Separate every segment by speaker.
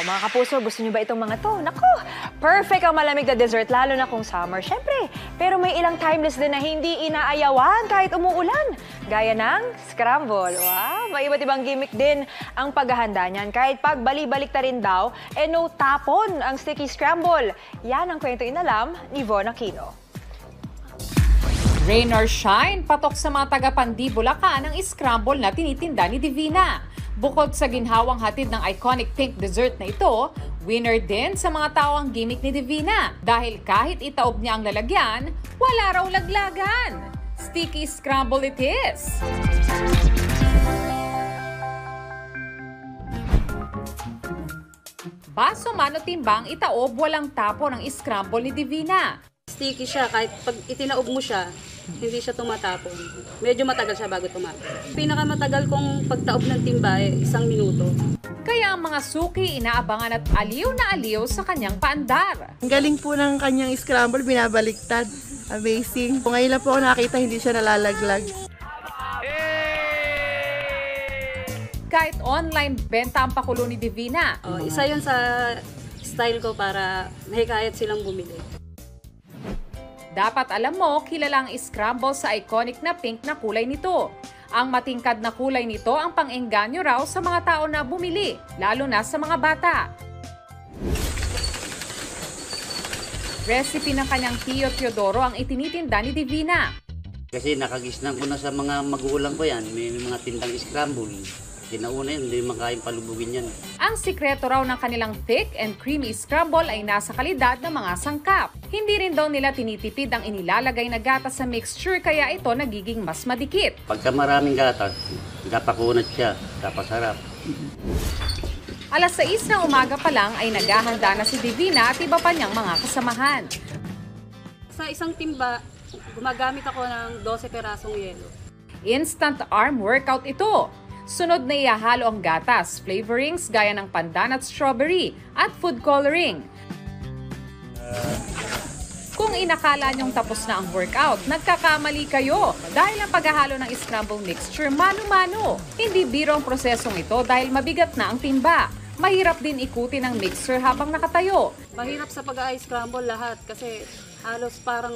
Speaker 1: Mga kapuso, gusto niyo ba itong mga to? Naku, perfect ang malamig na dessert, lalo na kung summer, syempre. Pero may ilang timeless din na hindi inaayawan kahit umuulan. Gaya ng scramble. Wow, may iba't ibang gimmick din ang paghahanda niyan. Kahit pag bali-balik ta rin daw, no tapon ang sticky scramble. Yan ang kwento inalam ni Von Aquino.
Speaker 2: Rain or shine, patok sa mga taga-Pandi, Bulacan ang scramble na tinitinda ni Divina. Bukod sa ginhawang hatid ng iconic pink dessert na ito, winner din sa mga tao ang gimmick ni Divina. Dahil kahit itaob niya ang lalagyan, wala raw laglagan. Sticky scramble it is! Baso man o timbang, itaob walang tapo ng scramble ni Divina.
Speaker 3: Sticky siya, kahit pag itinaob mo siya, hindi siya tumatapon. Medyo matagal siya bago tumapon. Pinakamatagal kong pagtaob ng timba 1 minuto.
Speaker 2: Kaya ang mga suki inaabangan at aliw na aliw sa kanyang paandar.
Speaker 4: Ang galing po ng kanyang scramble, binabaliktad. Amazing. Kung ngayon lang po ako nakakita, hindi siya nalalaglag.
Speaker 2: Kahit online, benta ang pakulo ni Divina.
Speaker 3: Isa yun sa style ko para mahikayat silang bumili.
Speaker 2: Dapat alam mo, kilala ang scramble sa iconic na pink na kulay nito. Ang matingkad na kulay nito ang pang-engganyo raw sa mga tao na bumili, lalo na sa mga bata. Recipe ng kanyang tiyo Teodoro ang itinitinda ni Divina.
Speaker 5: Kasi nakagisnan ko na sa mga magulang ko yan, may mga tindang scramble. Kinauna yun, hindi makain palubugin yan.
Speaker 2: Ang sikreto raw ng kanilang thick and creamy scramble ay nasa kalidad ng mga sangkap. Hindi rin daw nila tinitipid ang inilalagay na gatas sa mixture kaya ito nagiging mas madikit.
Speaker 5: Pagka maraming gatas, kapakunat siya, kapasarap.
Speaker 2: Alas 6 ng umaga pa lang ay naghahanda na si Divina at iba pa niyang mga kasamahan.
Speaker 3: Sa isang timba, gumagamit ako ng 12 perasong yelo.
Speaker 2: Instant arm workout ito. Sunod na ihahalo ang gatas, flavorings gaya ng pandan at strawberry, at food coloring. Kung inakala niyong tapos na ang workout, nagkakamali kayo dahil ang paghahalo ng scramble mixture mano-mano. Hindi biro ang prosesong ito dahil mabigat na ang timba. Mahirap din ikutin ang mixer habang nakatayo.
Speaker 3: Mahirap sa pag-i-scramble lahat kasi halos parang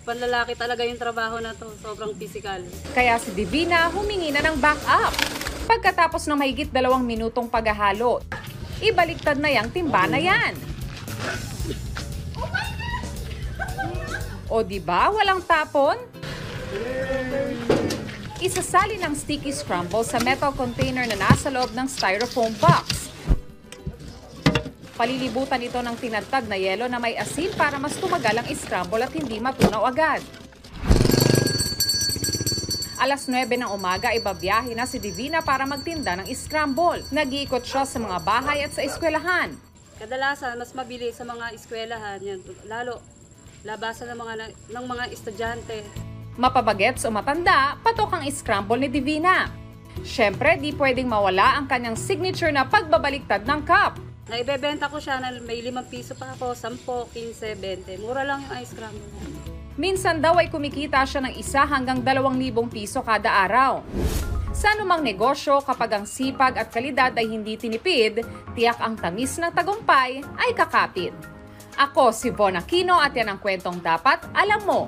Speaker 3: panlalaki talaga yung trabaho na to. Sobrang physical.
Speaker 2: Kaya si Divina humingi na ng backup. Pagkatapos ng mahigit 2 minutong paghahalo, ibaliktad na yang timba na yan. O diba walang tapon? Isasali ng sticky scramble sa metal container na nasa loob ng styrofoam box. Palilibutan ito ng tinadtad na yelo na may asin para mas tumagal ang scramble at hindi matunaw agad. Alas 9 ng umaga, ibabiyahe na si Divina para magtinda ng scramble. Nag-iikot siya sa mga bahay at sa eskwelahan.
Speaker 3: Kadalasan, mas mabili sa mga eskwelahan, yan, lalo labasan ng mga estudyante.
Speaker 2: Mapabagets o matanda, patok ang scramble ni Divina. Siyempre, di pwedeng mawala ang kanyang signature na pagbabaliktad ng cup.
Speaker 3: Naibebenta ko siya na may 5 piso pa ako, 10, 15, 20. Mura lang yung ice scramble.
Speaker 2: Minsan daw ay kumikita siya ng 1 hanggang 2,000 piso kada araw. Sa anumang negosyo, kapag ang sipag at kalidad ay hindi tinipid, tiyak ang tamis ng tagumpay ay kakapit. Ako si Von Aquino at yan ang kwentong dapat alam mo.